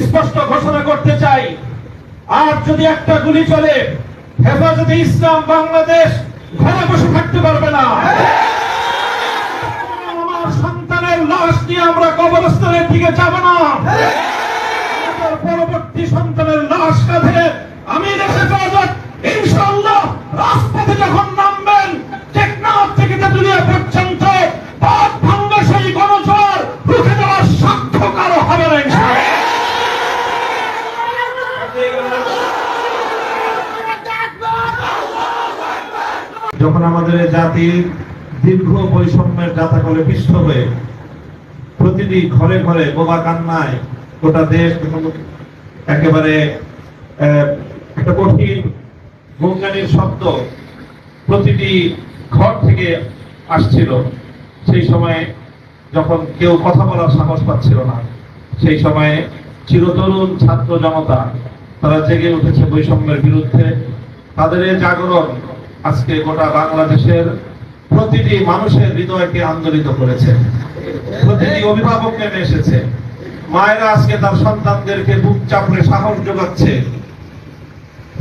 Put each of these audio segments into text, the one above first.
স্পষ্ট ঘোষণা করতে চাই, আর যদি একটা গুলি চলে, হেফাজতে ইসলাম বাংলাদেশ ঘরে বসে থাকতে পারবে না। আমার সন্তানের লাশ নিয়ে আমরা কবরস্থানের দিকে যাব না। পরবর্তী সন্তানের লাশ কাঁধে আমি দেশে হেফাজত ইনশাআল্লাহ রাজপথে যখন নামবেন, টেকনাফ থেকে তেতুলিয়া পর্যন্ত পথ ভাঙ্গা সেই গণজোয়ার রুখে দেওয়ার সাধ্য কারো হবে না ইনশাআল্লাহ। যখন আমাদের জাতির দীর্ঘ বৈষম্যের জাতাকলে পিষ্ট হয়ে প্রতিটি ঘরে ঘরে বোবা কান্নায় গোটা দেশ একেবারে একটা কঠিন গুনগানির শব্দ প্রতিটি ঘর থেকে আসছিল, সেই সময়ে যখন কেউ কথা বলার সাহস পাচ্ছিল না, সেই সময়ে চিরতরুণ ছাত্র জনতা তারা জেগে উঠেছে বৈষম্যের বিরুদ্ধে। তাদের এই জাগরণ আজকে গোটা বাংলাদেশের প্রতিটি মানুষের হৃদয়কে আন্দোলিত করেছে, প্রতিটি অভিভাবক নেমে এসেছে। মায়েরা আজকে তার সন্তানদেরকে বুক চাপড়ে সাহস যোগাচ্ছে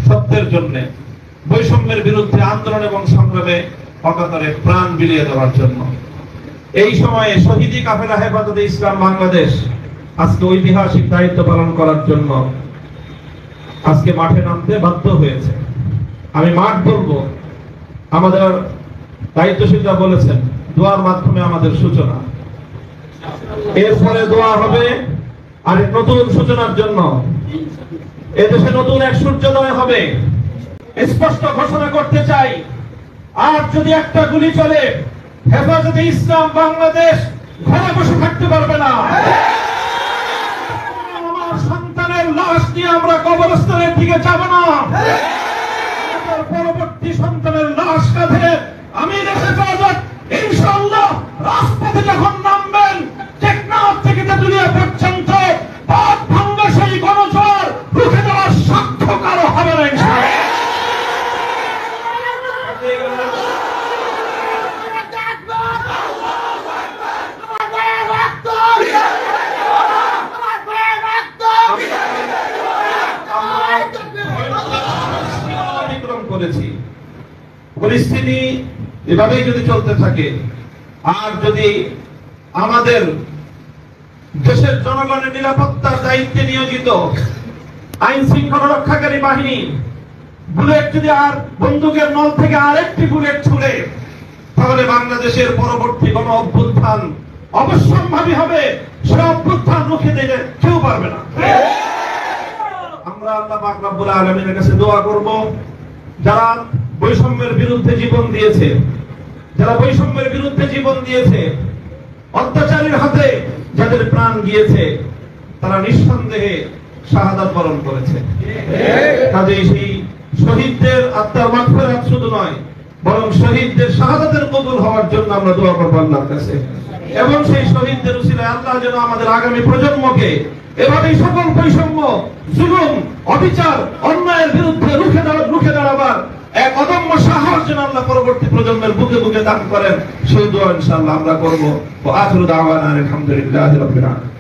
সত্যের জন্য, বৈষম্যের বিরুদ্ধে আন্দোলন এবং সংগ্রামে অকাতরে প্রাণ বিলিয়ে দেওয়ার জন্য। এই সময়ে শহীদি কাফেলা হেফাজতে ইসলাম বাংলাদেশ আজকে ঐতিহাসিক দায়িত্ব পালন করার জন্য আজকে মাঠে নামতে বাধ্য হয়েছে। আমি মাঠ বলবো, আমাদের দায়িত্বশীলরা বলেছেন দোয়ার মাধ্যমে আমাদের সূচনা, এরপরে দোয়া হবে আর নতুন সূচনার জন্য। এদেশে নতুন এক সূর্যোদয় হবে। স্পষ্ট ঘোষণা করতে চাই, আর যদি একটা গুলি চলে, হেফাজতে ইসলাম বাংলাদেশ ঘরে বসে থাকতে পারবে না। আমার সন্তানের লাশ নিয়ে আমরা কবরস্থানের দিকে যাব না। পরবর্তী সন্তানের লাশ কাঁধে আমি দেশে হেফাজত ইনশাআল্লাহ রাজপথে যখন নামবেন, টেকনাফ থেকে তেতুলিয়া পর্যন্ত পথ ভাঙ্গা সেই গণজোয়ার রুখে দেওয়ার সাধ্য কারো হবে না ইনশাআল্লাহ। করেছি পরিস্থিতি এভাবেই যদি চলতে থাকে, আর যদি আমাদের দেশের জনগণের নিরাপত্তার দায়িত্বে নিয়োজিত আইন শৃঙ্খলা রক্ষাকারী বাহিনী বুলেট যদি আর বন্দুকের নল থেকে আরেকটি বুলেট ছুড়ে, তাহলে বাংলাদেশের পরবর্তী গণ অভ্যুত্থান অবশ্যম্ভাবী হবে। সে অভ্যুত্থান রুখে দিতে কেউ পারবে না। আমরা আল্লাহ পাক রব্বুল আলামিনের কাছে দোয়া করব, যারা বৈষম্যের বিরুদ্ধে জীবন দিয়েছে, যারা বৈষম্যের বিরুদ্ধে জীবন দিয়েছে, অত্যাচারীর হাতে যাদের প্রাণ গিয়েছে, তারা নিঃসন্দেহে শাহাদাত বরণ করেছে। কাজেই সেই শহীদদের আত্মার মাগফিরাত শুধু নয়, বরং শহীদদের শাহাদাতের কবুল হওয়ার জন্য আমরা দোয়া করব আল্লাহর কাছে। এবং সেই শহীদদের উসিলায় আল্লাহ যেন আমাদের আগামী প্রজন্মকে এভাবেই সকল বৈষম্য, জুলুম, অবিচার, অন্যায়ের বিরুদ্ধে রুখে দাঁড়াবার এক অদম্য সাহস যেন আল্লাহ পরবর্তী প্রজন্মের বুকে বুকে দান করেন, সেই দোয়া ইনশাআল্লাহ আমরা করব। ওয়া আখিরু দাওয়ানা আলহামদুলিল্লাহি রাব্বিল আলামিন।